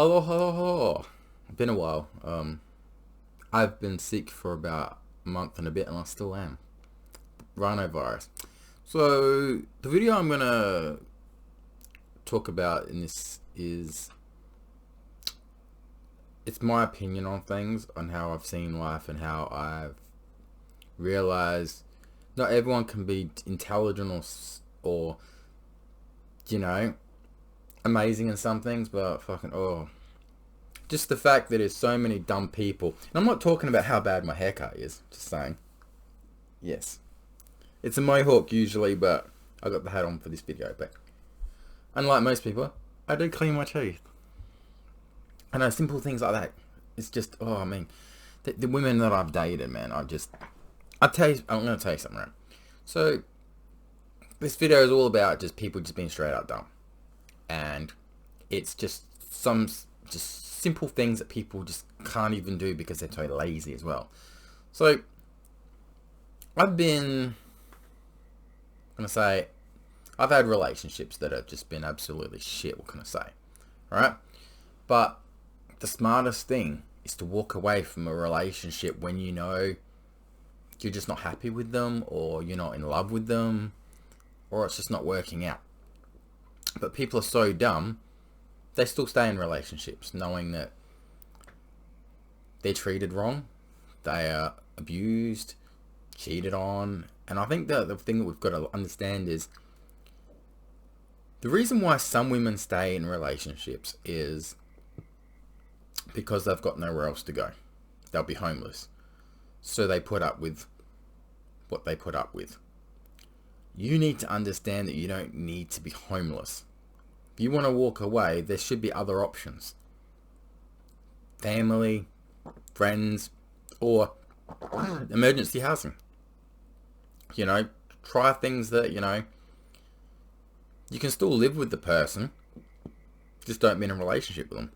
Hello, hello, hello. Been a while. I've been sick for about a month and a bit, and I still am. Rhinovirus. So the video I'm gonna talk about in this is it's my opinion on things, on how I've seen life, and how I've realized not everyone can be intelligent or you know amazing in some things, but fucking just the fact that there's so many dumb people. And I'm not talking about how bad my haircut is. Just saying. Yes. It's a mohawk usually, but I got the hat on for this video. But unlike most people, I do clean my teeth. I know, simple things like that. It's just, I mean, the women that I've dated, man, I'm going to tell you something, right? So, this video is all about just people just being straight up dumb. And it's just just simple things that people just can't even do because they're so lazy as well. So I've had relationships that have just been absolutely shit. What can I say? Right? But the smartest thing is to walk away from a relationship when you know you're just not happy with them, or you're not in love with them, or it's just not working out. But people are so dumb, they still stay in relationships knowing that they're treated wrong, they are abused, cheated on. And I think the thing that we've got to understand is the reason why some women stay in relationships is because they've got nowhere else to go. They'll be homeless. So they put up with what they put up with. You need to understand that you don't need to be homeless. If you want to walk away, there should be other options. Family, friends, or emergency housing. Try things that, you can still live with the person, just don't be in a relationship with them.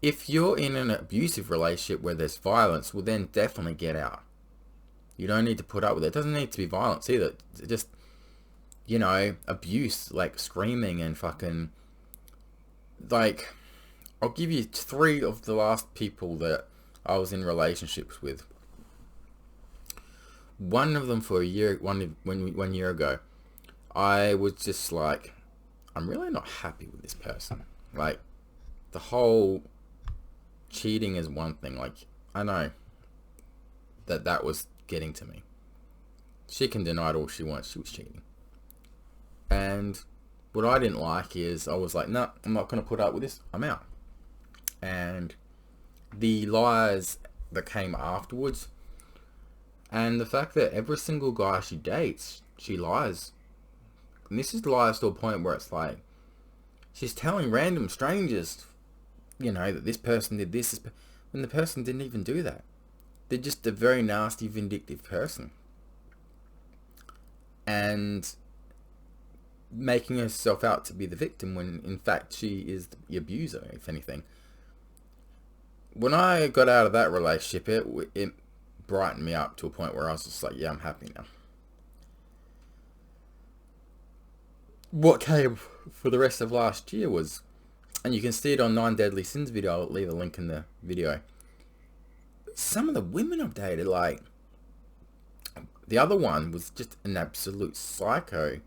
If you're in an abusive relationship where there's violence, well then definitely get out. You don't need to put up with it. It doesn't need to be violence either. Just, abuse, like screaming and fucking, like, I'll give you 3 of the last people that I was in relationships with. One of them for a year, one year ago, I was just like, I'm really not happy with this person. Like, the whole cheating is one thing. Like, I know that was getting to me. She can deny it all she wants. She was cheating. And what I didn't like is I was like, no, I'm not going to put up with this. I'm out. And the lies that came afterwards, and the fact that every single guy she dates, she lies. And this is lies to a point where it's like, she's telling random strangers, that this person did this, when the person didn't even do that. They're just a very nasty, vindictive person. And making herself out to be the victim when in fact she is the abuser, if anything. When I got out of that relationship, it brightened me up to a point where I was just like, yeah, I'm happy now. What came for the rest of last year was, and you can see it on 9 Deadly Sins video, I'll leave a link in the video. Some of the women I've dated, like, the other one was just an absolute psycho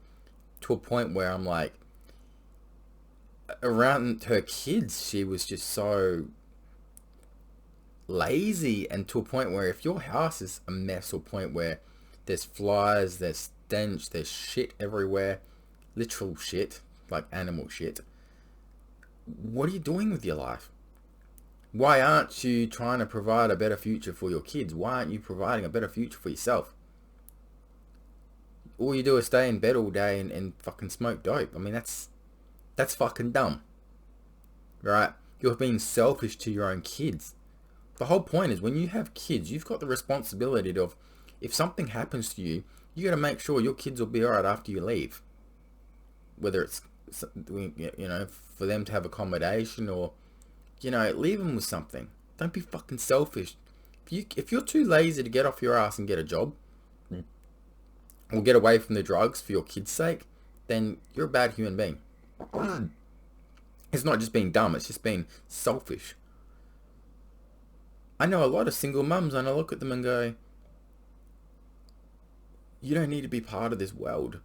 to a point where I'm like, around her kids, she was just so lazy, and to a point where if your house is a mess, or a point where there's flies, there's stench, there's shit everywhere, literal shit, like animal shit, what are you doing with your life? Why aren't you trying to provide a better future for your kids? Why aren't you providing a better future for yourself? All you do is stay in bed all day and fucking smoke dope. I mean, that's fucking dumb. Right? You're being selfish to your own kids. The whole point is, when you have kids, you've got the responsibility of, if something happens to you, you got to make sure your kids will be alright after you leave. Whether it's, for them to have accommodation, or, leave them with something. Don't be fucking selfish. If you're too lazy to get off your ass and get a job, or get away from the drugs for your kids' sake, then you're a bad human being. It's not just being dumb, it's just being selfish. I know a lot of single mums, and I look at them and go, you don't need to be part of this world.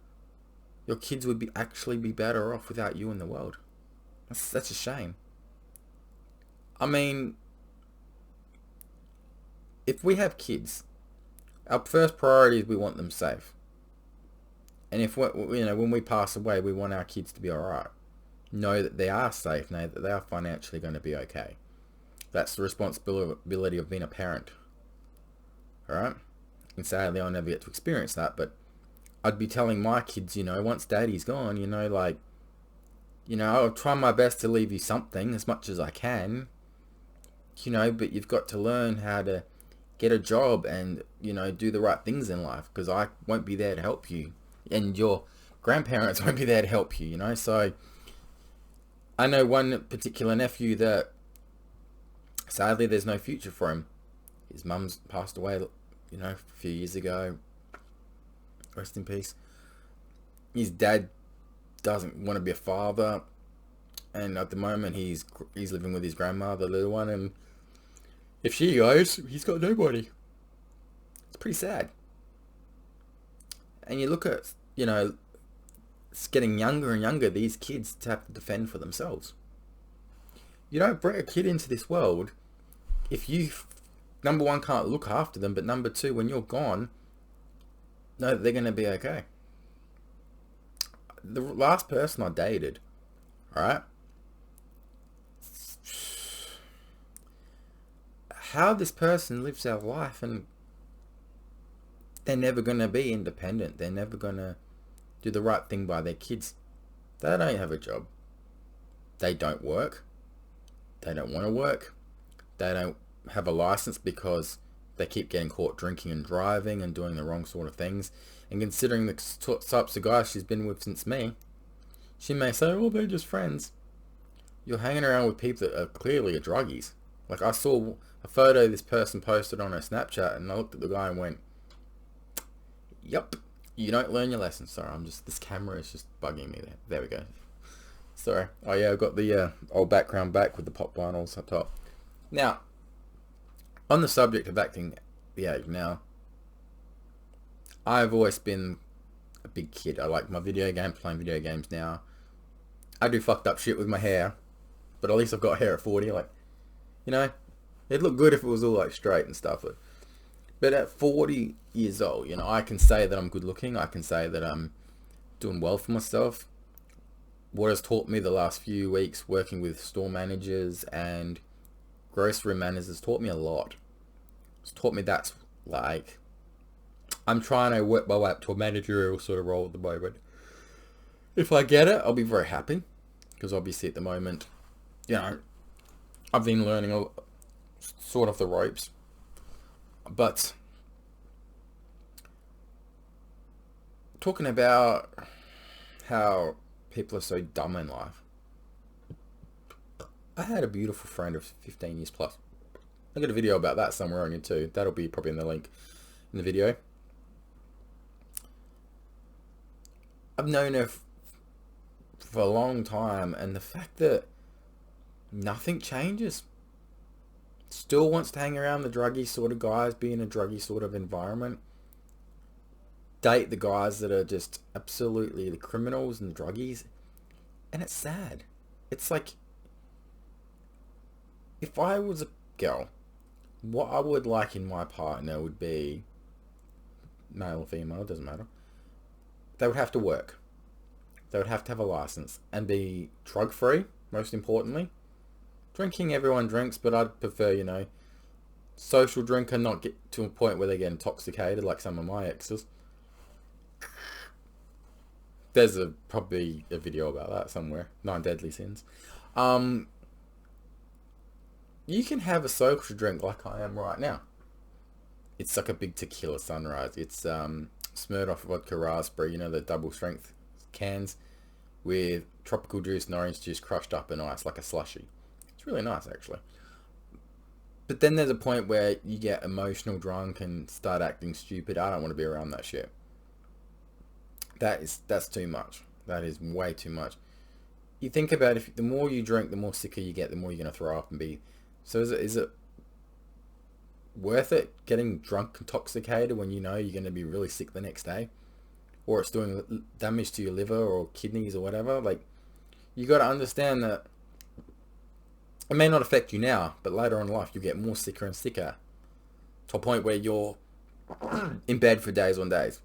Your kids would actually be better off without you in the world. That's a shame. I mean, if we have kids, our first priority is we want them safe. And if when we pass away, we want our kids to be alright. Know that they are safe, know that they are financially going to be okay. That's the responsibility of being a parent. Alright? And sadly, I'll never get to experience that, but I'd be telling my kids, once daddy's gone, I'll try my best to leave you something as much as I can, but you've got to learn how to get a job and, do the right things in life, because I won't be there to help you, and your grandparents won't be there to help you, so I know one particular nephew that sadly there's no future for him. His mum's passed away, a few years ago. Rest in peace. His dad doesn't want to be a father, and at the moment he's living with his grandma, the little one, and if she goes, he's got nobody. It's pretty sad. And you look at, it's getting younger and younger, these kids to have to defend for themselves. You don't bring a kid into this world if you, number one, can't look after them, but number two, when you're gone, know that they're going to be okay. The last person I dated, alright, how this person lives their life, and they're never going to be independent. They're never going to do the right thing by their kids. They don't have a job. They don't work. They don't want to work. They don't have a license because they keep getting caught drinking and driving and doing the wrong sort of things. And considering the types of guys she's been with since me, she may say, oh, they're just friends. You're hanging around with people that are clearly druggies. Like, I saw a photo this person posted on her Snapchat, and I looked at the guy and went, yep, you don't learn your lessons. Sorry, this camera is just bugging me there. There we go. Sorry. Oh yeah, I've got the old background back with the pop vinyls up top. Now, on the subject of acting the age now, I've always been a big kid. I like my playing video games now. I do fucked up shit with my hair, but at least I've got hair at 40. Like, it'd look good if it was all like straight and stuff. But at 40 years old, I can say that I'm good looking. I can say that I'm doing well for myself. What has taught me the last few weeks working with store managers and grocery managers has taught me a lot. It's taught me that's like, I'm trying to work my way up to a managerial sort of role at the moment. If I get it, I'll be very happy, because obviously at the moment, I've been learning sort of the ropes. But talking about how people are so dumb in life, I had a beautiful friend of 15 years plus. I got a video about that somewhere on YouTube. That'll be probably in the link in the video. I've known her for a long time, and the fact that nothing changes. Still wants to hang around the druggy sort of guys, be in a druggy sort of environment. Date the guys that are just absolutely the criminals and the druggies. And it's sad. It's like, if I was a girl, what I would like in my partner would be, male or female, it doesn't matter. They would have to work. They would have to have a license and be drug free, most importantly. Drinking, everyone drinks, but I'd prefer, social drinker, not get to a point where they get intoxicated like some of my exes. There's probably a video about that somewhere. 9 Deadly Sins. You can have a social drink like I am right now. It's like a big tequila sunrise. It's Smirnoff vodka raspberry, the double strength cans with tropical juice and orange juice crushed up in ice like a slushy. It's really nice, actually. But then there's a point where you get emotional drunk and start acting stupid. I don't want to be around that shit. That's too much. That is way too much. you think about, if the more you drink, the more sicker you get, the more you're going to throw up and be. So is it worth it getting drunk intoxicated when you know you're going to be really sick the next day, or it's doing damage to your liver or kidneys or whatever? Like, you got to understand that it may not affect you now, but later on in life you get more sicker and sicker, to a point where you're in bed for days on days.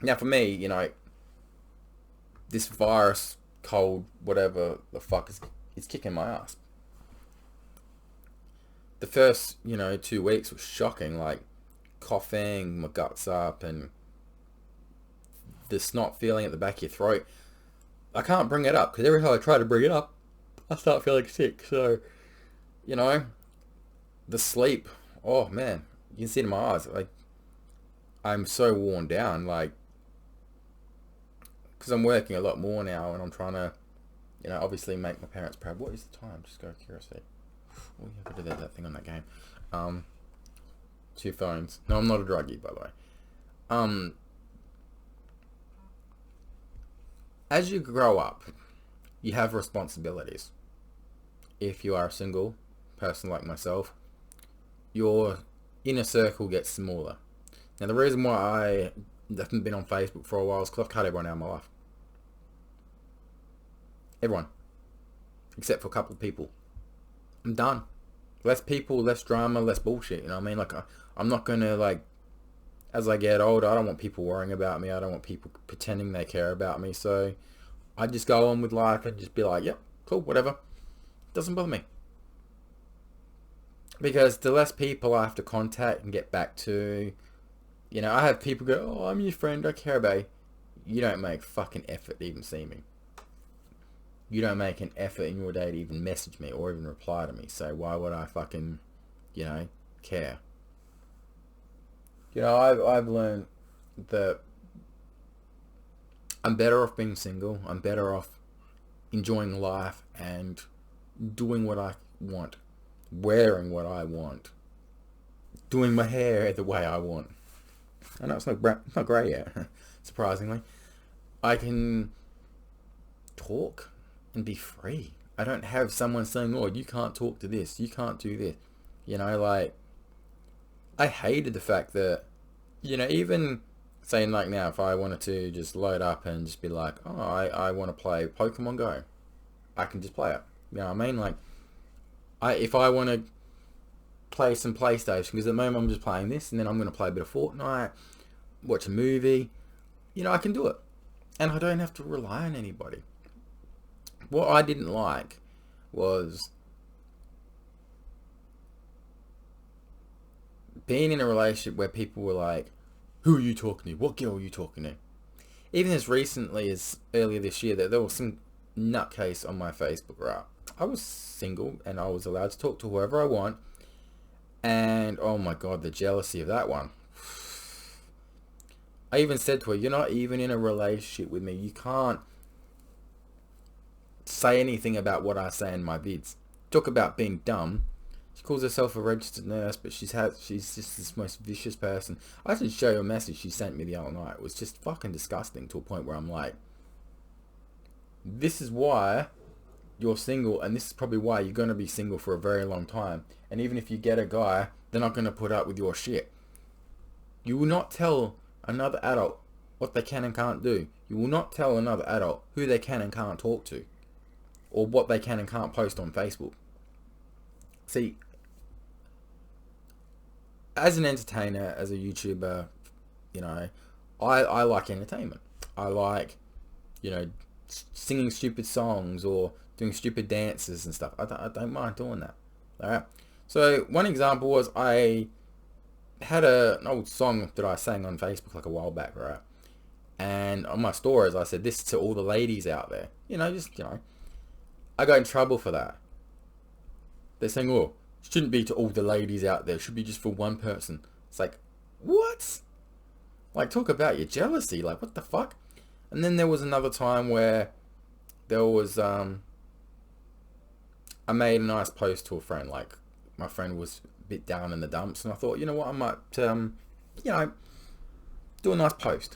Now for me, this virus, cold, whatever the fuck is kicking my ass. The first, 2 weeks was shocking, like coughing, my guts up, and the snot feeling at the back of your throat. I can't bring it up, because every time I try to bring it up, I start feeling sick. So, the sleep, oh man, you can see it in my eyes. Like, I'm so worn down, like, because I'm working a lot more now, and I'm trying to, obviously make my parents proud. What is the time? Just go curiosity. Oh, yeah, I did that thing on that game. 2 phones. No, I'm not a druggie, by the way. As you grow up, you have responsibilities. If you are a single person like myself, your inner circle gets smaller. Now, the reason why I haven't been on Facebook for a while is because I've cut everyone out of my life. Everyone. Except for a couple of people. I'm done. Less people, less drama, less bullshit. You know what I mean? Like, I'm not going to, like, as I get older, I don't want people worrying about me. I don't want people pretending they care about me. So I just go on with life and just be like, yep, cool, whatever. Doesn't bother me. Because the less people I have to contact and get back to, I have people go, oh, I'm your friend, I care about you. You don't make fucking effort to even see me. You don't make an effort in your day to even message me or even reply to me. So why would I fucking, care? I've learned that I'm better off being single. I'm better off enjoying life and doing what I want, wearing what I want, doing my hair the way I want. I know it's not grey yet, surprisingly. I can talk and be free. I don't have someone saying, oh, you can't talk to this, you can't do this. I hated the fact that, even saying, like, now, if I wanted to just load up and just be like, oh, I want to play Pokemon Go, I can just play it. You know what I mean? Like, if I want to play some PlayStation, because at the moment I'm just playing this, and then I'm going to play a bit of Fortnite, watch a movie, I can do it. And I don't have to rely on anybody. What I didn't like was being in a relationship where people were like, who are you talking to? What girl are you talking to? Even as recently as earlier this year, that there was some nutcase on my Facebook, right? I was single and I was allowed to talk to whoever I want. And oh my God, the jealousy of that one. I even said to her, you're not even in a relationship with me. You can't say anything about what I say in my vids. Talk about being dumb. She calls herself a registered nurse, but she's just this most vicious person. I should show you a message she sent me the other night. It was just fucking disgusting, to a point where I'm like, this is why you're single, and this is probably why you're going to be single for a very long time. And even if you get a guy, they're not going to put up with your shit. You will not tell another adult what they can and can't do. You will not tell another adult who they can and can't talk to, or what they can and can't post on Facebook. See, as an entertainer, as a YouTuber, I like entertainment. I like, singing stupid songs or doing stupid dances and stuff. I don't mind doing that. Alright. So one example was, I had an old song that I sang on Facebook like a while back, right? And on my stories I said, this to all the ladies out there. I got in trouble for that. They're saying, oh, it shouldn't be to all the ladies out there. It should be just for one person. It's like, what? Like, talk about your jealousy. Like, what the fuck? And then there was another time where there was, I made a nice post to a friend. Like, my friend was a bit down in the dumps, and I thought, you know what, I might, do a nice post.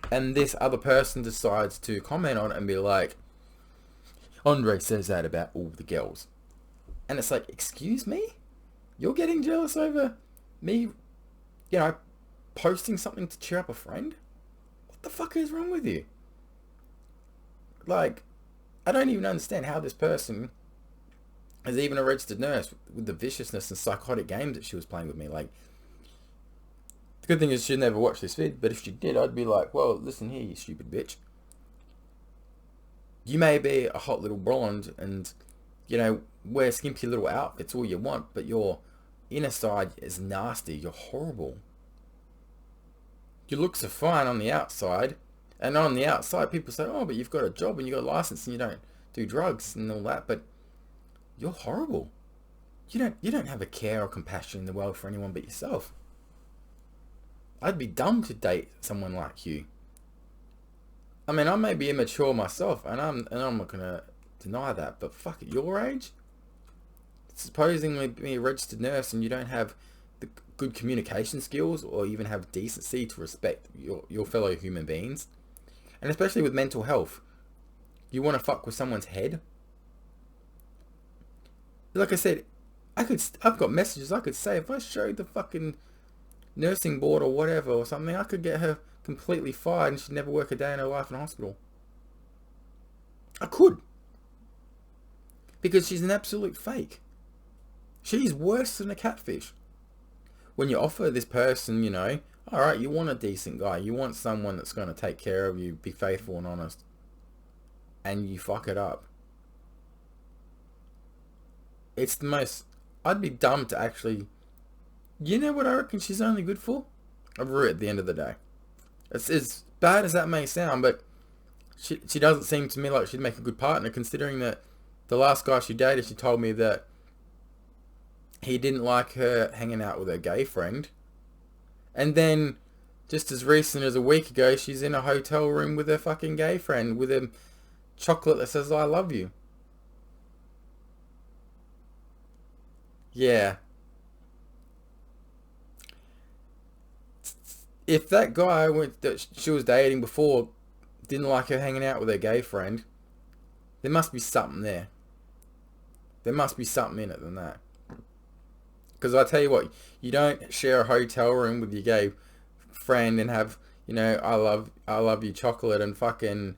And this other person decides to comment on it and be like, Andre says that about all the girls. And it's like, excuse me? You're getting jealous over me, posting something to cheer up a friend? What the fuck is wrong with you? Like, I don't even understand how this person is even a registered nurse with the viciousness and psychotic games that she was playing with me. Like, the good thing is she'd never watch this vid, but if she did, I'd be like, well, listen here, you stupid bitch. You may be a hot little blonde and, wear skimpy little outfits all you want, but your inner side is nasty. You're horrible. Your looks are fine on the outside, and on the outside people say, oh, but you've got a job and you've got a license and you don't do drugs and all that, but you're horrible. You don't have a care or compassion in the world for anyone but yourself. I'd be dumb to date someone like you. I mean, I may be immature myself, and I'm not gonna deny that, but fuck it, your age? Supposedly be a registered nurse and you don't have the good communication skills or even have decency to respect your fellow human beings. And especially with mental health. You want to fuck with someone's head? Like I said, I've got messages I could say. If I showed the fucking nursing board or whatever or something, I could get her completely fired and she'd never work a day in her life in a hospital. I could. Because she's an absolute fake. She's worse than a catfish. When you offer this person, alright, you want a decent guy. You want someone that's going to take care of you, be faithful and honest. And you fuck it up. It's the most... I'd be dumb to actually... You know what I reckon she's only good for? A root at the end of the day. It's as bad as that may sound, but she doesn't seem to me like she'd make a good partner, considering that the last guy she dated, she told me that he didn't like her hanging out with her gay friend. And then, just as recent as a week ago, she's in a hotel room with her fucking gay friend with a chocolate that says, I love you. Yeah. If that guy that she was dating before didn't like her hanging out with her gay friend, there must be something there. There must be something in it than that. Because I tell you what, you don't share a hotel room with your gay friend and have, I love you chocolate and fucking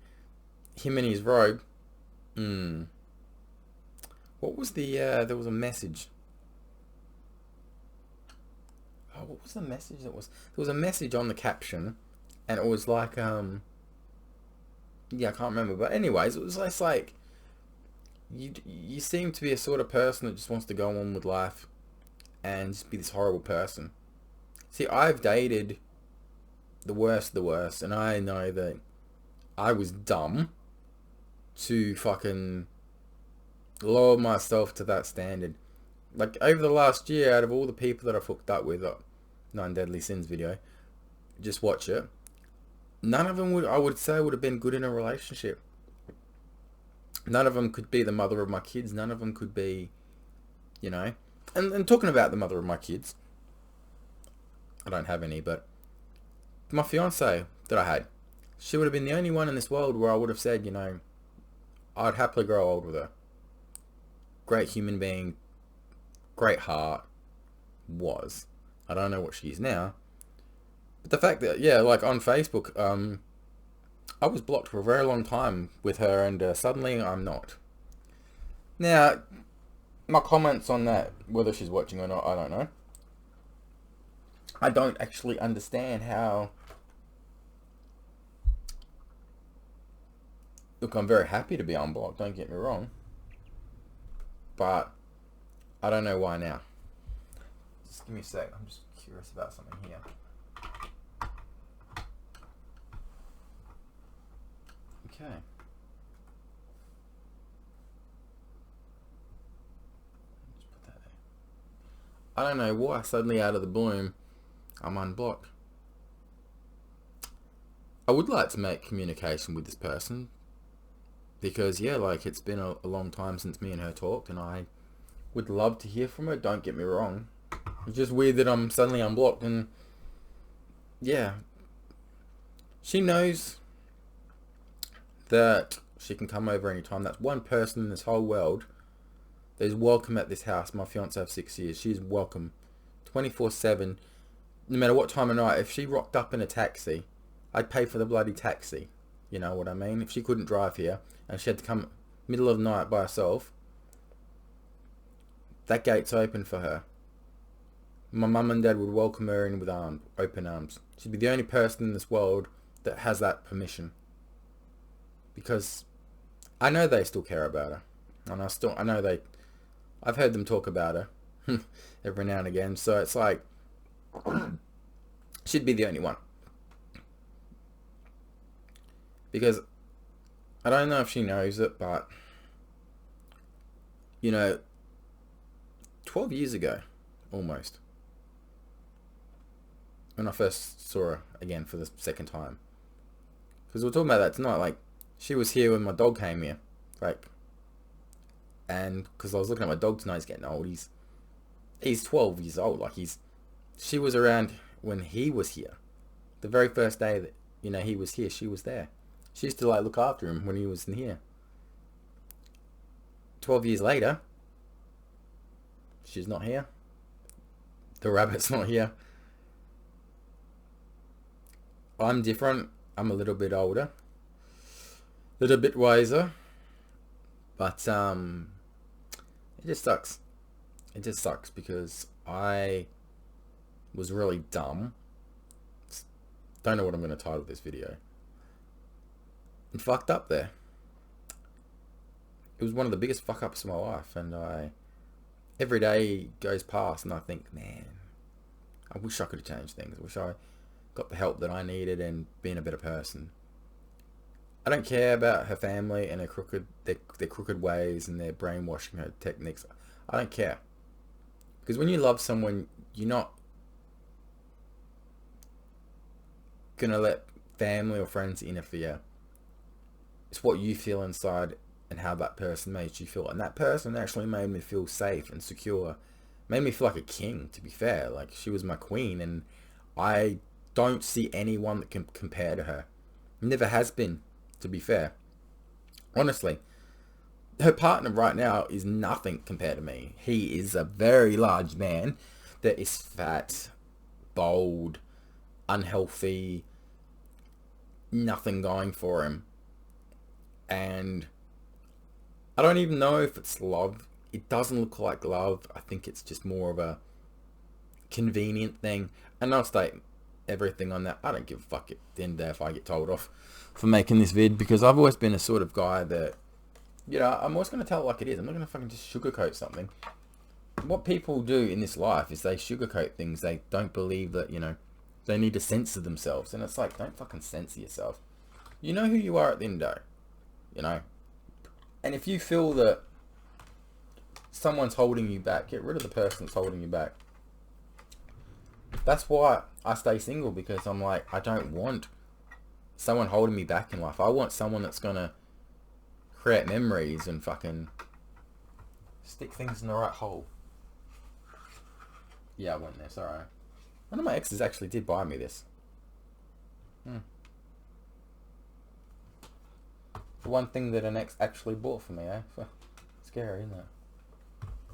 him in his robe. What was there was a message. Oh, what was the message that was? There was a message on the caption and it was like, yeah, I can't remember. But anyways, it was just like, you seem to be a sort of person that just wants to go on with life and just be this horrible person. See, I've dated the worst of the worst, and I know that I was dumb to fucking lower myself to that standard. Like, over the last year, out of all the people that I've hooked up with, 9 Deadly Sins video, just watch it, none of them I would say would have been good in a relationship. None of them could be the mother of my kids. None of them could be, And talking about the mother of my kids, I don't have any, but my fiance that I had, she would have been the only one in this world where I would have said, I'd happily grow old with her. Great human being, great heart, was. I don't know what she is now. But the fact that, like on Facebook, I was blocked for a very long time with her, and suddenly I'm not. Now, my comments on that, whether she's watching or not, I don't know. I don't actually understand how... Look, I'm very happy to be unblocked, don't get me wrong. But I don't know why now. Just give me a sec, I'm just curious about something here. Okay. Just put that there. I don't know why suddenly out of the blue I'm unblocked. I would like to make communication with this person because it's been a long time since me and her talked, and I would love to hear from her, don't get me wrong. It's just weird that I'm suddenly unblocked, and she knows that She can come over anytime. That's one person in this whole world that is welcome at this house. My fiance of 6 years. She's welcome 24/7. No matter what time of night. If she rocked up in a taxi, I'd pay for the bloody taxi. You know what I mean? If she couldn't drive here and she had to come middle of the night by herself, that gate's open for her. My mum and dad would welcome her in with open arms. She'd be the only person in this world that has that permission. Because I know they still care about her. And I've heard them talk about her every now and again. So it's like, she'd be the only one. Because I don't know if she knows it, but, 12 years ago, almost, when I first saw her again for the second time. Because we were talking about that tonight, like, she was here when my dog came here, like, and because I was looking at my dog tonight, he's getting old, he's 12 years old, like, she was around when he was here. The very first day that, he was here, she was there. She used to, like, look after him when he was in here. 12 years later, she's not here. The rabbit's not here. I'm different. I'm a little bit older. A little bit wiser. But, it just sucks. It just sucks because I was really dumb. Don't know what I'm going to title this video. And fucked up there. It was one of the biggest fuck ups of my life, and every day goes past and I think, man, I wish I could have changed things. I wish I got the help that I needed and been a better person. I don't care about her family and their crooked ways and their brainwashing her techniques. I don't care. Because when you love someone, you're not gonna let family or friends interfere. It's what you feel inside and how that person made you feel. And that person actually made me feel safe and secure. Made me feel like a king, to be fair. Like, she was my queen, and I don't see anyone that can compare to her. Never has been, to be fair. Honestly. Her partner right now is nothing compared to me. He is a very large man that is fat, bold, unhealthy, nothing going for him. And I don't even know if it's love. It doesn't look like love. I think it's just more of a convenient thing. And I'll state everything on that. I don't give a fuck at the end of the day if I get told off for making this vid, because I've always been a sort of guy that, I'm always going to tell it like it is. I'm not going to fucking just sugarcoat something. What people do in this life is they sugarcoat things. They don't believe that, they need to censor themselves. And it's like, don't fucking censor yourself. You know who you are at the end of the day. And if you feel that someone's holding you back, get rid of the person that's holding you back. That's why I stay single, because I'm like, I don't want someone holding me back in life. I want someone that's gonna create memories and fucking stick things in the right hole. Yeah, I went there, sorry. One of my exes actually did buy me this. The one thing that an ex actually bought for me, eh? Scary, isn't it?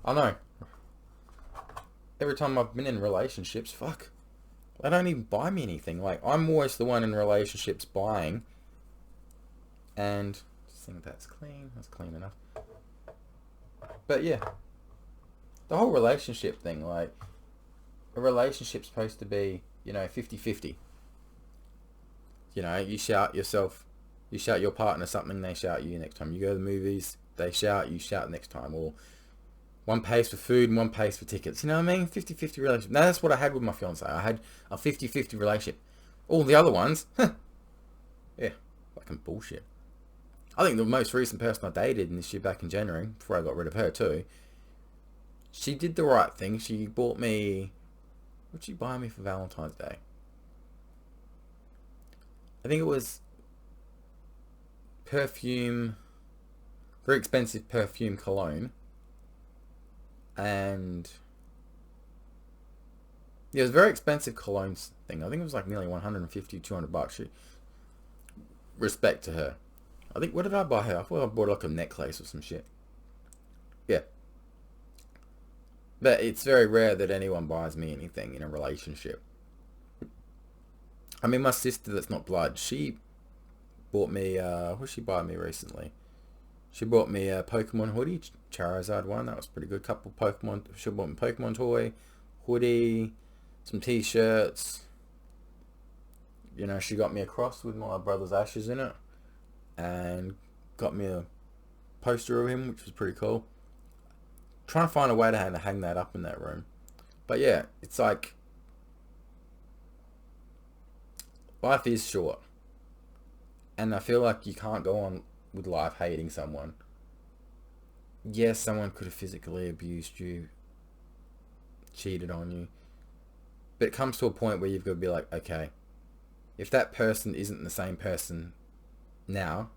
I know. Every time I've been in relationships, fuck, they don't even buy me anything. Like, I'm always the one in relationships buying. And just think that's clean. That's clean enough. But yeah, the whole relationship thing, like, a relationship's supposed to be, 50-50. You shout yourself. You shout your partner something, they shout you next time. You go to the movies, they shout, you shout next time. Or one pays for food and one pays for tickets. You know what I mean? 50-50 relationship. Now, that's what I had with my fiance. I had a 50-50 relationship. All the other ones, yeah, fucking bullshit. I think the most recent person I dated in this year, back in January, before I got rid of her too, she did the right thing. She bought me... What'd she buy me for Valentine's Day? I think it was perfume, very expensive perfume cologne, and yeah, it was a very expensive cologne thing. I think it was like nearly $150, $200. Respect to her. I think, what did I buy her? I thought I bought like a necklace or some shit. Yeah. But it's very rare that anyone buys me anything in a relationship. I mean, my sister that's not blood, she bought me, what did she buy me recently? She bought me a Pokemon hoodie, Charizard one. That was pretty good. Couple Pokemon. She bought me a Pokemon toy, hoodie, some t-shirts. You know, she got me a cross with my brother's ashes in it, and got me a poster of him, which was pretty cool. Trying to find a way to hang that up in that room. But yeah, it's like, life is short, and I feel like you can't go on with life hating someone. Yes, someone could have physically abused you, cheated on you, but it comes to a point where you've got to be like, okay, if that person isn't the same person now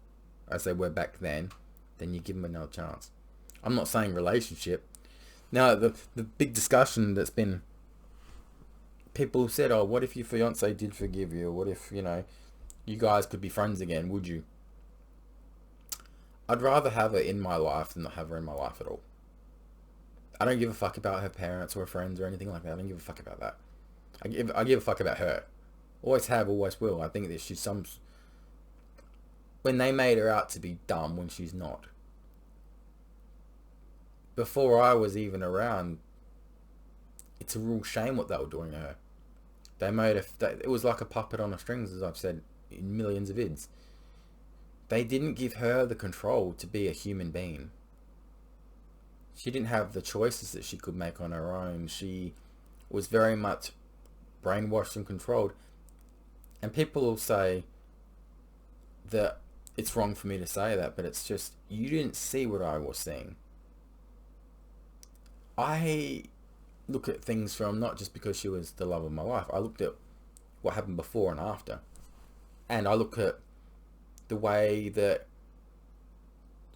as they were back then you give them another chance. I'm not saying relationship. Now, the big discussion that's been, people said, oh, what if your fiance did forgive you? What if, you know, you guys could be friends again? Would you? I'd rather have her in my life than not have her in my life at all. I don't give a fuck about her parents or her friends or anything like that. I don't give a fuck about that. I give a fuck about her. Always have, always will. I think that she's some... When they made her out to be dumb when she's not. Before I was even around, it's a real shame what they were doing to her. They made her... It was like a puppet on the strings, as I've said in millions of vids. They didn't give her the control to be a human being. She didn't have the choices that she could make on her own. She was very much brainwashed and controlled. And people will say that it's wrong for me to say that, but it's just, you didn't see what I was seeing. I look at things from, not just because she was the love of my life, I looked at what happened before and after. And I look at the way that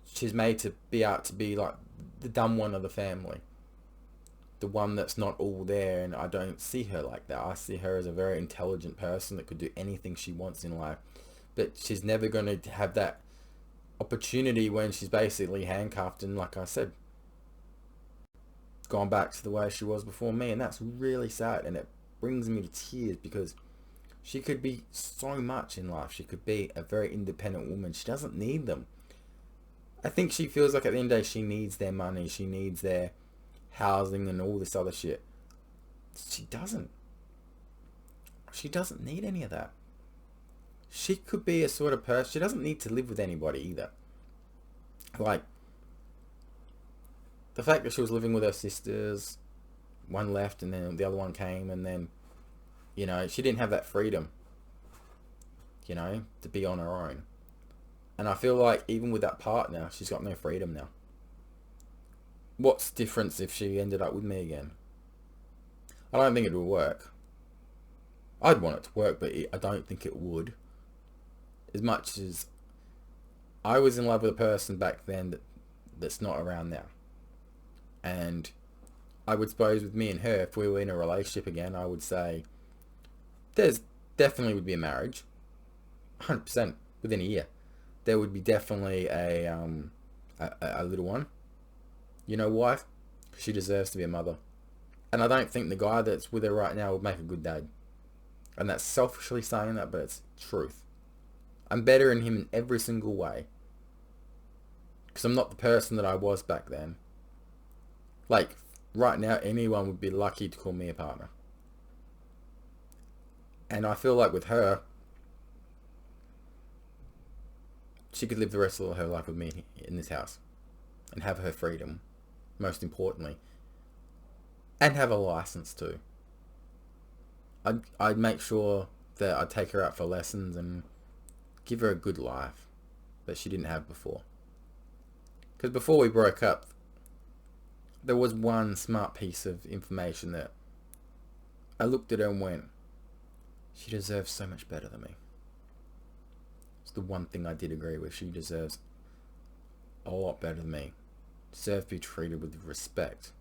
she's made to be out to be like the dumb one of the family. The one that's not all there, and I don't see her like that. I see her as a very intelligent person that could do anything she wants in life. But she's never going to have that opportunity when she's basically handcuffed and, like I said, gone back to the way she was before me. And that's really sad, and it brings me to tears, because she could be so much in life. She could be a very independent woman. She doesn't need them. I think she feels like at the end of the day she needs their money. She needs their housing and all this other shit. She doesn't. She doesn't need any of that. She could be a sort of person. She doesn't need to live with anybody either. Like, the fact that she was living with her sisters, one left and then the other one came, and then, you know, she didn't have that freedom, you know, to be on her own. And I feel like even with that partner, she's got no freedom now. What's the difference if she ended up with me again? I don't think it would work. I'd want it to work, but I don't think it would. As much as I was in love with a person back then that's not around now. And I would suppose with me and her, if we were in a relationship again, I would say there's definitely would be a marriage. 100% within a year. There would be definitely a little one. You know why? She deserves to be a mother. And I don't think the guy that's with her right now would make a good dad. And that's selfishly saying that, but it's truth. I'm better than him in every single way. Because I'm not the person that I was back then. Like, right now, anyone would be lucky to call me a partner. And I feel like with her, she could live the rest of her life with me in this house. And have her freedom, most importantly. And have a license too. I'd make sure that I'd take her out for lessons and give her a good life that she didn't have before. Because before we broke up, there was one smart piece of information that I looked at her and went, she deserves so much better than me. It's the one thing I did agree with. She deserves a lot better than me. Deserves to be treated with respect.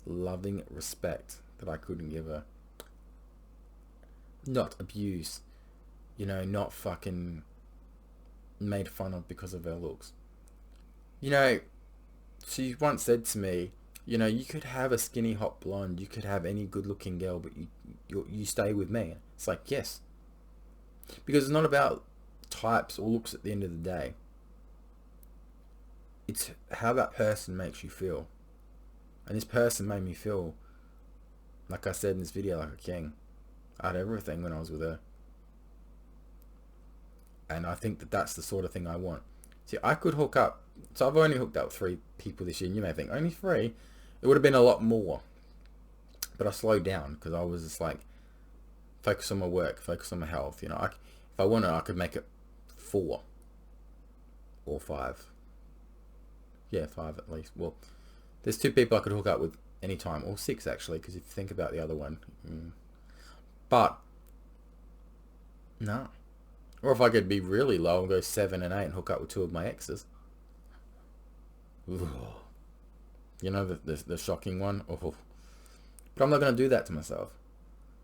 Loving respect that I couldn't give her. Not abuse. You know, not fucking made fun of because of her looks. You know, she once said to me, you know, you could have a skinny hot blonde, you could have any good looking girl, but you stay with me. It's like, yes. Because it's not about types or looks at the end of the day. It's how that person makes you feel. And this person made me feel, like I said in this video, like a king. I had everything when I was with her. And I think that that's the sort of thing I want. See, I could hook up. So I've only hooked up with 3 people this year. And you may think, only 3? It would have been a lot more. But I slowed down because I was just like, focus on my work, focus on my health. You know, if I wanted, I could make it 4 or 5. Yeah, 5 at least. Well, there's 2 people I could hook up with anytime, or 6 actually, because if you think about the other one. But, no. Or if I could be really low and go 7 and 8 and hook up with 2 of my exes. Ooh. You know, the shocking one? Oh. But I'm not going to do that to myself.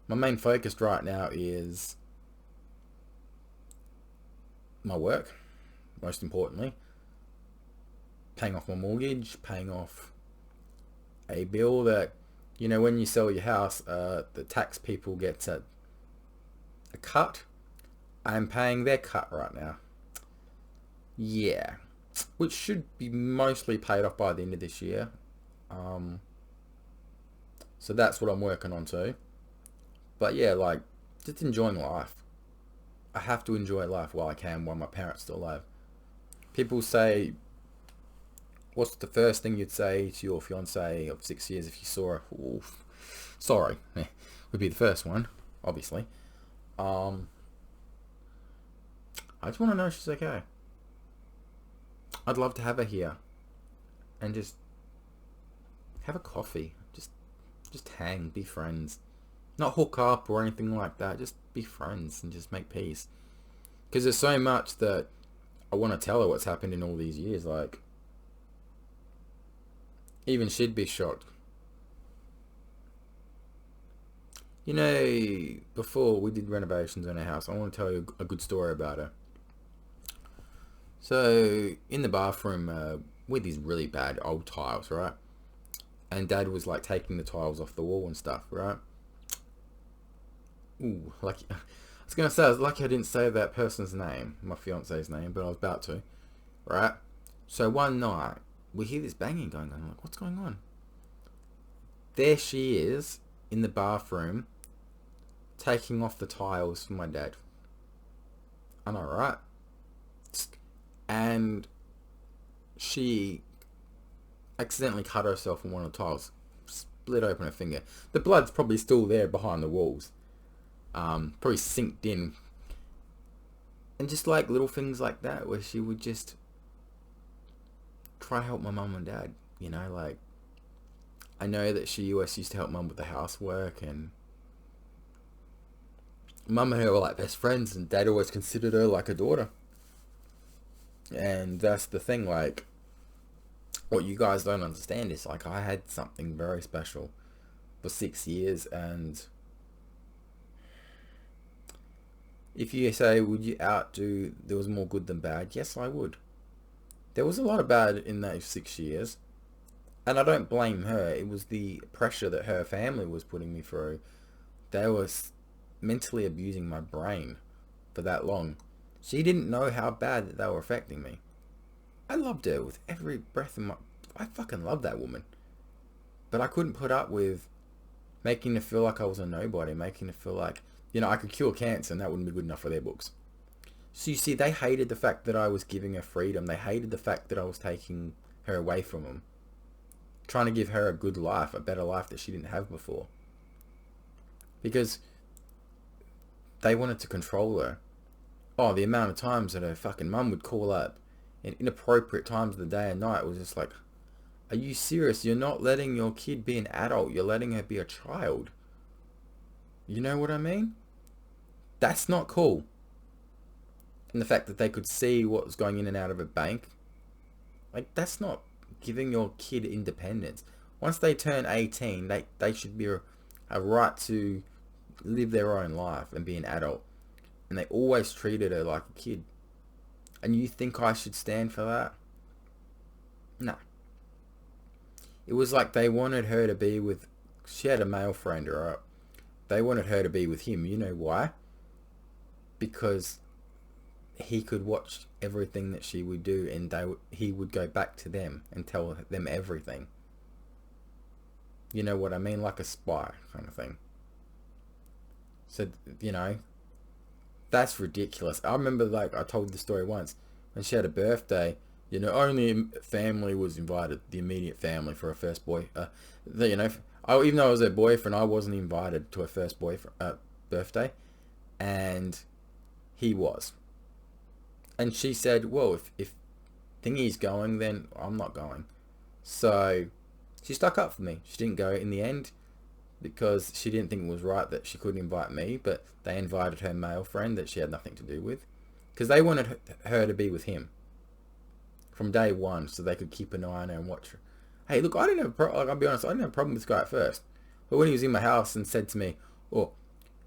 My main focus right now is my work, most importantly. Paying off my mortgage, paying off a bill that, you know, when you sell your house, the tax people get a cut. I'm paying their cut right now. Yeah. Which should be mostly paid off by the end of this year. So that's what I'm working on too. But yeah, like, just enjoying life. I have to enjoy life while I can, while my parents are still alive. People say, what's the first thing you'd say to your fiance of 6 years if you saw her? Oof. Sorry. Would be the first one, obviously. I just want to know she's okay. I'd love to have her here and just have a coffee. Just hang, be friends. Not hook up or anything like that. Just be friends and just make peace. Because there's so much that I want to tell her what's happened in all these years. Like, even she'd be shocked. You know, before we did renovations on our house, I want to tell you a good story about her. So, in the bathroom, with these really bad old tiles, right? And Dad was like taking the tiles off the wall and stuff, right? Ooh, like, I was going to say, I was lucky I didn't say that person's name, my fiance's name, but I was about to, right? So one night, we hear this banging going on. I'm like, what's going on? There she is, in the bathroom, taking off the tiles for my dad. I know, right? And she accidentally cut herself on one of the tiles, split open her finger. The blood's probably still there behind the walls, probably sinked in. And just like little things like that, where she would just try to help my mum and dad, you know, like, I know that she always used to help mum with the housework, and mum and her were like best friends, and dad always considered her like a daughter. And that's the thing, like, what you guys don't understand is, like, I had something very special for 6 years, and if you say, would you outdo, there was more good than bad? Yes, I would. There was a lot of bad in those 6 years, and I don't blame her. It was the pressure that her family was putting me through. They were mentally abusing my brain for that long. She didn't know how bad that they were affecting me. I loved her with every breath in my... I fucking loved that woman. But I couldn't put up with making her feel like I was a nobody, making her feel like, you know, I could cure cancer and that wouldn't be good enough for their books. So you see, they hated the fact that I was giving her freedom. They hated the fact that I was taking her away from them. Trying to give her a good life, a better life that she didn't have before. Because they wanted to control her. Oh, the amount of times that her fucking mum would call up in inappropriate times of the day and night was just like, are you serious? You're not letting your kid be an adult. You're letting her be a child. You know what I mean? That's not cool. And the fact that they could see what was going in and out of a bank, like, that's not giving your kid independence. Once they turn 18, they should be a right to live their own life and be an adult. And they always treated her like a kid. And you think I should stand for that? No. It was like they wanted her to be with... She had a male friend, right? They wanted her to be with him. You know why? Because he could watch everything that she would do, and he would go back to them and tell them everything. You know what I mean? Like a spy kind of thing. So, you know, that's ridiculous. I remember, like, I told the story once. When she had a birthday, you know, only family was invited. The immediate family for her first you know, even though I was her boyfriend, I wasn't invited to her first birthday. And he was. And she said, well, if Thingy's going, then I'm not going. So she stuck up for me. She didn't go in the end because she didn't think it was right that she couldn't invite me, but they invited her male friend that she had nothing to do with, because they wanted her to be with him from day one, so they could keep an eye on her and watch her. Hey, look, I didn't have a problem. I'll be honest, I didn't have a problem with this guy at first, but when he was in my house and said to me, "Oh,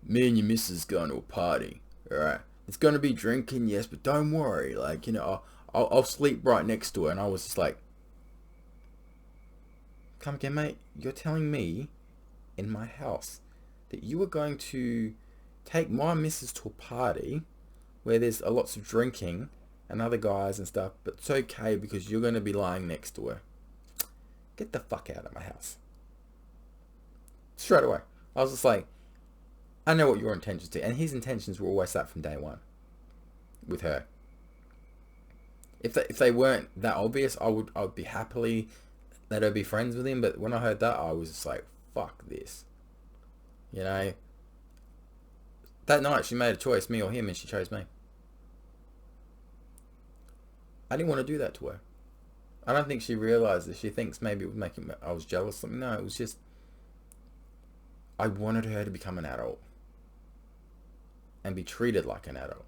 me and your missus going to a party, all right? It's going to be drinking, yes, but don't worry. Like, you know, I'll sleep right next to her." And I was just like, come again, mate? You're telling me in my house that you are going to take my missus to a party where there's lots of drinking and other guys and stuff, but it's okay because you're going to be lying next to her? Get the fuck out of my house. Straight away. I was just like, I know what your intentions are. And his intentions were always that from day one with her. If they weren't that obvious, I would be happily let her be friends with him. But when I heard that, I was just like, fuck this. You know? That night, she made a choice, me or him, and she chose me. I didn't want to do that to her. I don't think she realised that. She thinks maybe it would make I was jealous. No, it was just... I wanted her to become an adult. And be treated like an adult.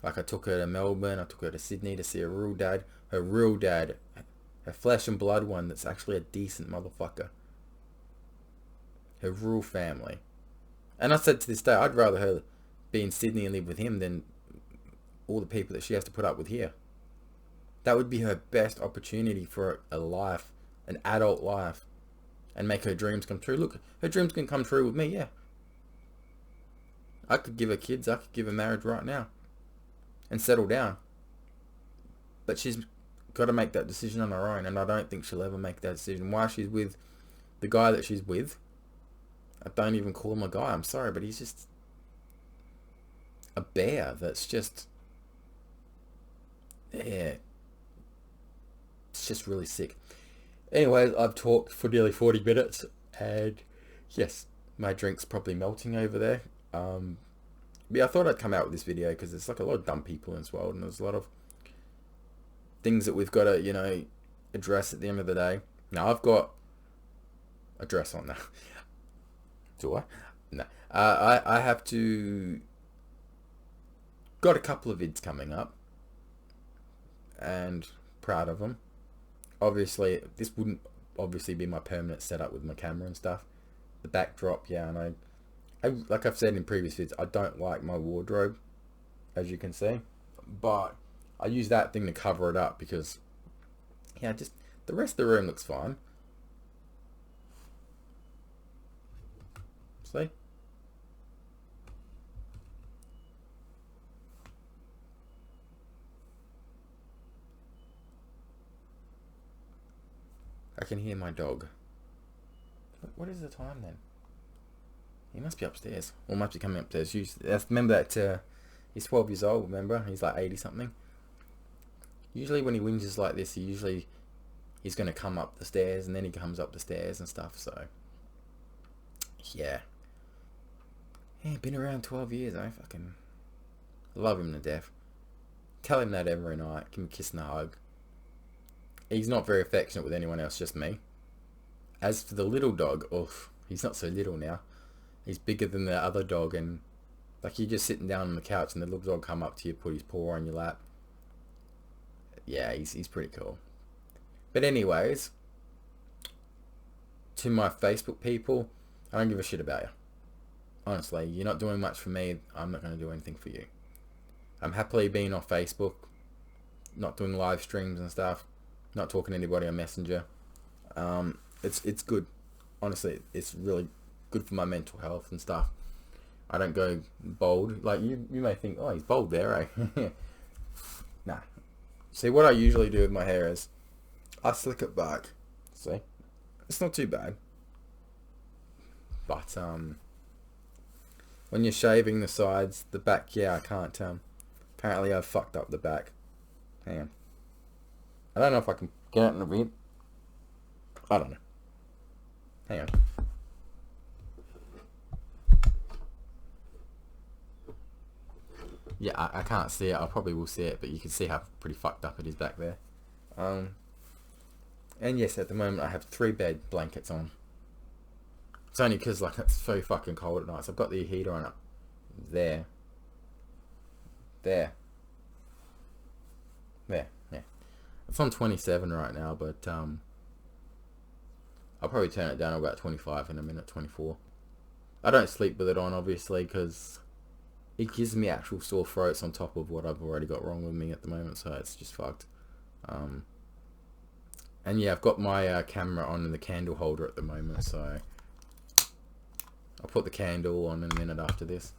Like, I took her to Melbourne, I took her to Sydney to see her real dad. Her real dad. Her flesh and blood one that's actually a decent motherfucker. Her real family. And I said to this day, I'd rather her be in Sydney and live with him than all the people that she has to put up with here. That would be her best opportunity for a life, an adult life, and make her dreams come true. Look, her dreams can come true with me, yeah. I could give her kids, I could give her marriage right now and settle down. But she's got to make that decision on her own, and I don't think she'll ever make that decision. Why she's with the guy that she's with, I don't even call him a guy, I'm sorry, but he's just a bear that's just, yeah, it's just really sick. Anyway, I've talked for nearly 40 minutes, and yes, my drink's probably melting over there. Yeah, I thought I'd come out with this video because there's like a lot of dumb people in this world, and there's a lot of things that we've got to, you know, address at the end of the day. Now, I've got a dress on now. Do I? No. I have to... Got a couple of vids coming up, and proud of them. Obviously, this wouldn't obviously be my permanent setup with my camera and stuff. The backdrop, yeah, and like I've said in previous vids, I don't like my wardrobe, as you can see, but I use that thing to cover it up because, yeah, just the rest of the room looks fine. See? I can hear my dog. What is the time then? He must be upstairs. Or must be coming upstairs. Remember that he's 12 years old, remember? He's like 80 something. Usually when he whinges like this, he's going to come up the stairs, and then he comes up the stairs and stuff, so... Yeah. Yeah, been around 12 years, I fucking love him to death. Tell him that every night. Give him a kiss and a hug. He's not very affectionate with anyone else, just me. As for the little dog, oof, he's not so little now. He's bigger than the other dog, and like you're just sitting down on the couch and the little dog come up to you, put his paw on your lap. Yeah, he's pretty cool. But anyways, to my Facebook people, I don't give a shit about you. Honestly, you're not doing much for me. I'm not going to do anything for you. I'm happily being off Facebook. not doing live streams and stuff, not talking to anybody on Messenger. It's good. Honestly, it's really good for my mental health and stuff. I don't go bald. Like, you may think, oh, he's bald there, eh? Nah. See, what I usually do with my hair is I slick it back. See? It's not too bad. But, when you're shaving the sides, the back, yeah, I can't, apparently I've fucked up the back. Hang on. I don't know if I can get it in a bit. I don't know. Hang on. Yeah, I can't see it. I probably will see it, but you can see how pretty fucked up it is back there. And yes, at the moment I have 3 bed blankets on. It's only because, like, it's so fucking cold at night. So I've got the heater on it. There. Yeah. It's on 27 right now, but I'll probably turn it down to about 25 in a minute, 24. I don't sleep with it on, obviously, because it gives me actual sore throats on top of what I've already got wrong with me at the moment, so it's just fucked. And yeah, I've got my camera on the candle holder at the moment, so I'll put the candle on in a minute after this.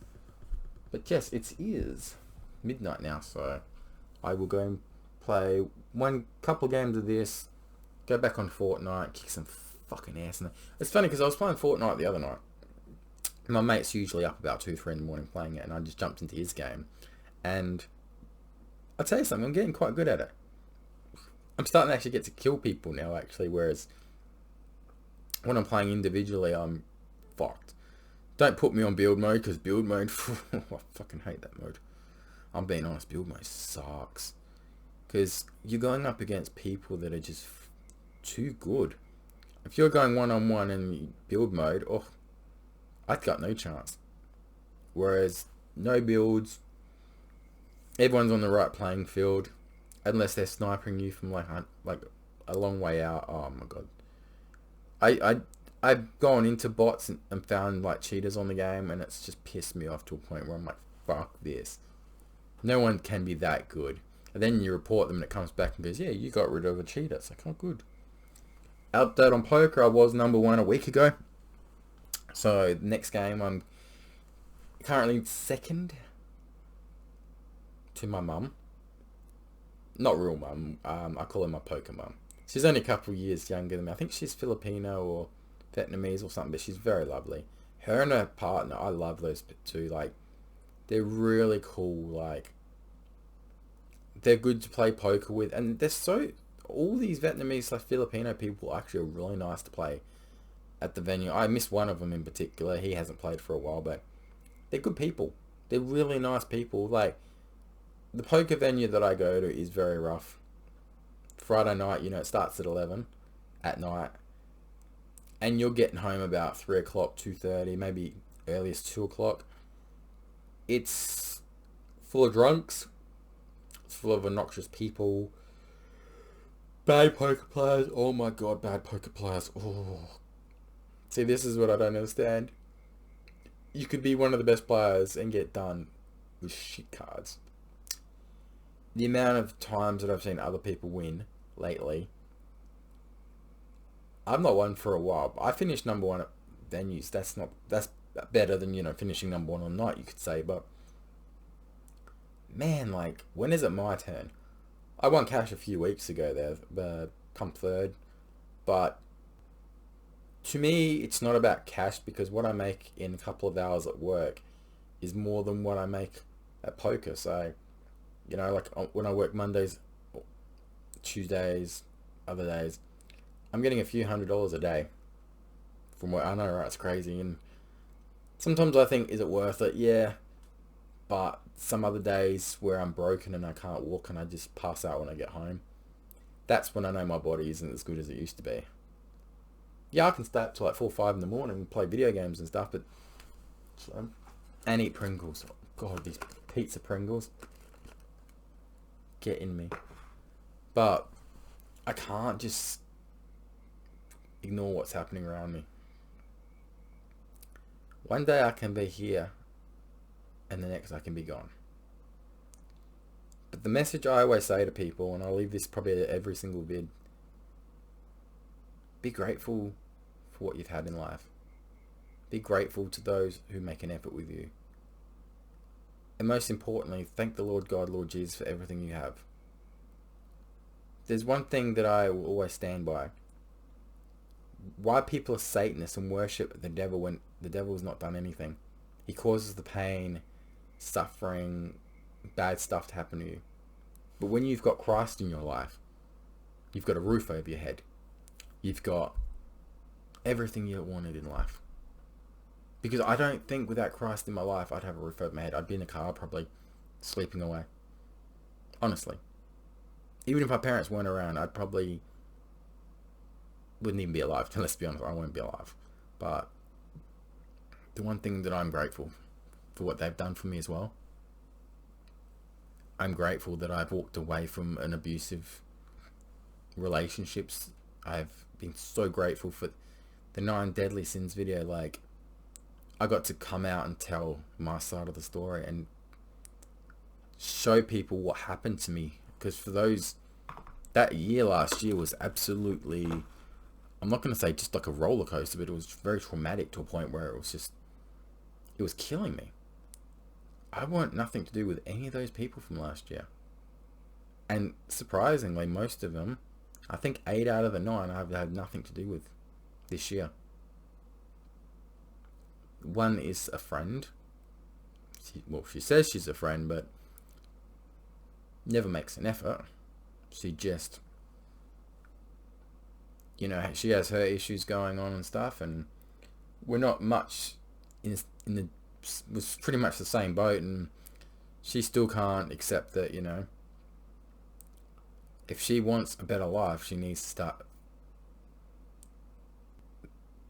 But yes, it is midnight now, so I will go and play couple games of this, go back on Fortnite, kick some fucking ass. And it's funny because I was playing Fortnite the other night. My mate's usually up about 2-3 in the morning playing it, and I just jumped into his game. And I'll tell you something, I'm getting quite good at it. I'm starting to actually get to kill people now, actually, whereas when I'm playing individually, I'm fucked. Don't put me on build mode, because build mode, I fucking hate that mode. I'm being honest, build mode sucks. Because you're going up against people that are just too good. If you're going one-on-one in build mode, oh, I've got no chance. Whereas, no builds, everyone's on the right playing field, unless they're sniping you from like a long way out. Oh my god. I've gone into bots and found like cheaters on the game, and it's just pissed me off to a point where I'm like, fuck this. No one can be that good. And then you report them and it comes back and goes, yeah, you got rid of a cheater. It's like, oh good. Update on poker, I was number 1 a week ago. So next game I'm currently 2nd to my mum. Not real mum. I call her my poker mum. She's only a couple of years younger than me. I think she's Filipino or Vietnamese or something, but she's very lovely. Her and her partner, I love those two. Like, they're really cool. Like, they're good to play poker with, and they're so. All these Vietnamese / Filipino people actually are really nice to play at the venue. I miss one of them in particular. He hasn't played for a while, but they're good people. They're really nice people. Like, the poker venue that I go to is very rough. Friday night, you know, it starts at 11 at night, and you're getting home about 3 o'clock, 2:30, maybe earliest 2 o'clock. It's full of drunks. It's full of obnoxious people. Bad poker players. Oh my god, bad poker players. Oh. See, this is what I don't understand. You could be one of the best players and get done with shit cards. The amount of times that I've seen other people win lately. I've not won for a while, but I finished number 1 at venues. That's better than, you know, finishing number 1 on night, you could say, but man, like, when is it my turn? I won cash a few weeks ago there, come 3rd, but to me, it's not about cash, because what I make in a couple of hours at work is more than what I make at poker. So, you know, like when I work Mondays, Tuesdays, other days, I'm getting a few $100s a day from what I know, right? It's crazy. And sometimes I think, is it worth it? Yeah. But some other days where I'm broken and I can't walk and I just pass out when I get home, that's when I know my body isn't as good as it used to be. Yeah, I can stay up till like 4 or 5 in the morning and play video games and stuff, but and eat Pringles. Oh, God, these pizza Pringles get in me. But I can't just ignore what's happening around me. One day I can be here, and the next I can be gone. But the message I always say to people, and I'll leave this probably at every single vid, be grateful for what you've had in life. Be grateful to those who make an effort with you. And most importantly, thank the Lord God, Lord Jesus, for everything you have. There's one thing that I will always stand by. Why people are Satanists and worship the devil when the devil has not done anything. He causes the pain, suffering, bad stuff to happen to you. But when you've got Christ in your life, you've got a roof over your head. You've got everything you wanted in life. Because I don't think without Christ in my life, I'd have a roof over my head. I'd be in a car probably sleeping away. Honestly. Even if my parents weren't around, I'd probably wouldn't even be alive. Let's be honest, I wouldn't be alive. But the one thing that I'm grateful for what they've done for me as well, I'm grateful that I've walked away from an abusive relationships. I've been so grateful for the 9 Deadly Sins video. Like, I got to come out and tell my side of the story and show people what happened to me. Because for those, that year last year was absolutely, I'm not going to say just like a roller coaster, but it was very traumatic to a point where it was just, it was killing me. I want nothing to do with any of those people from last year. And surprisingly, most of them, I think 8 out of the 9 I've had nothing to do with this year. One is a friend. She says she's a friend, but never makes an effort. She just, you know, she has her issues going on and stuff, and we're not much was pretty much the same boat, and she still can't accept that, you know, if she wants a better life, she needs to start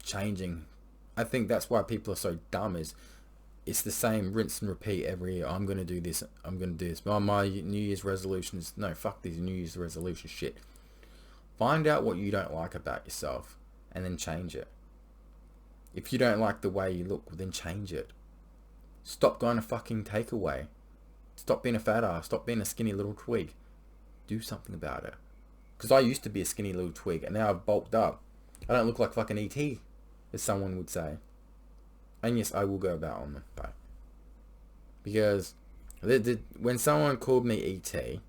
changing. I think that's why people are so dumb, is it's the same rinse and repeat every year. I'm going to do this. I'm going to do this. Oh, my New Year's resolution is, no, fuck these New Year's resolution shit. Find out what you don't like about yourself and then change it. If you don't like the way you look, well, then change it. Stop going to fucking takeaway. Stop being a fat ass. Stop being a skinny little twig. Do something about it. Because I used to be a skinny little twig, and now I've bulked up. I don't look like fucking E.T., as someone would say. And yes, I will go about on them, though. Because when someone called me E.T.,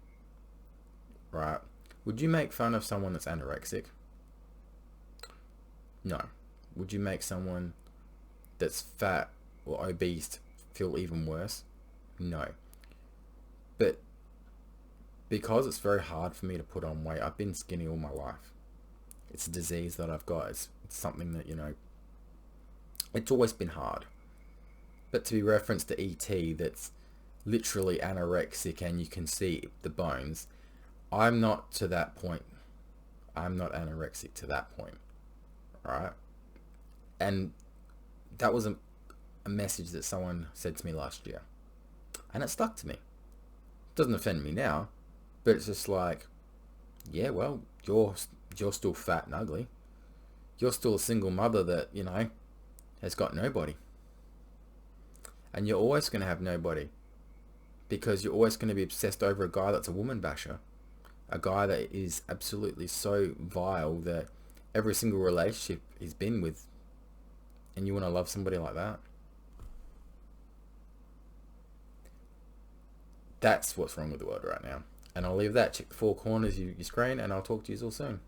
right, would you make fun of someone that's anorexic? No. Would you make someone that's fat or obese feel even worse? No. But because it's very hard for me to put on weight, I've been skinny all my life. It's a disease that I've got. It's something that, you know, it's always been hard. But to be referenced to E.T. that's literally anorexic and you can see the bones, I'm not to that point. I'm not anorexic to that point. Right? And that was a message that someone said to me last year. And it stuck to me. It doesn't offend me now. But it's just like, yeah, well, you're still fat and ugly. You're still a single mother that, you know, has got nobody. And you're always going to have nobody. Because you're always going to be obsessed over a guy that's a woman basher. A guy that is absolutely so vile that every single relationship he's been with, and you want to love somebody like that? That's what's wrong with the world right now. And I'll leave that. Check the 4 corners of your screen, and I'll talk to you all soon.